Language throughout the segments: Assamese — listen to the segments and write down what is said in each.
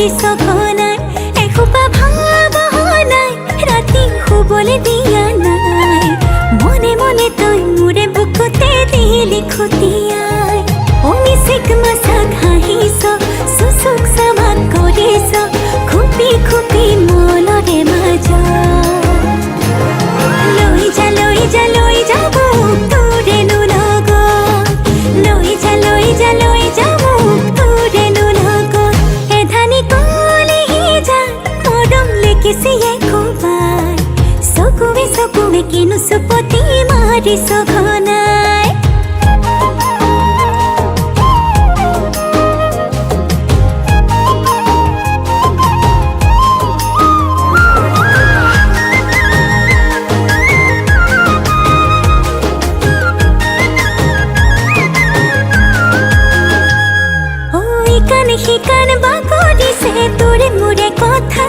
মাৰি সঘনাই এসোপা ভাবনাই ৰাতি শুবলৈ দিয়া নাই মনে মনে তই মোৰে বুকুতে দিলি খুটিয়াই অমিচিক মাছাক হাঁহিছ চুচুক চামাক কৰিছ খুপি খুপি মনৰে মাজ লৈ যা মোক তোৰেনো লগত লৈ যা মোক তোৰেনো লগত এধানি কলিহি যা মৰম লিখিছে একোবাৰ চকুৱে কিনো চুপতি মাৰিছ ঘনাই শিকান বাকৰিছে তোৰে মোৰে কথা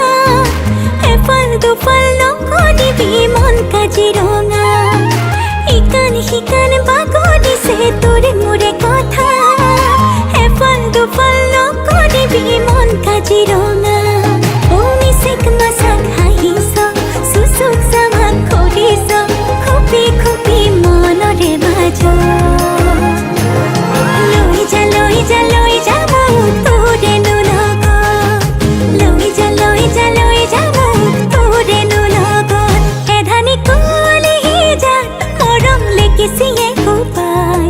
এফাল দুফাল নকৰিবি মন কাজিৰঙা শিকান বাকৰিছে তোৰে মোৰে কথা এফাল দুফাল নকৰিবি মন কাজিৰঙা অমিচিক মাছাক হাঁহিছ চুচুক চামাক কৰিছ খুপি খুপি মনৰে মাজ লৈ যা মোক তোৰেনো লগত লৈ যা মোক তোৰেনো লগত এধানি কলিহি যা মৰম লিখিছে একোপাই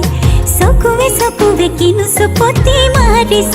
চকুৱে কিনো চুপতি মাৰিছ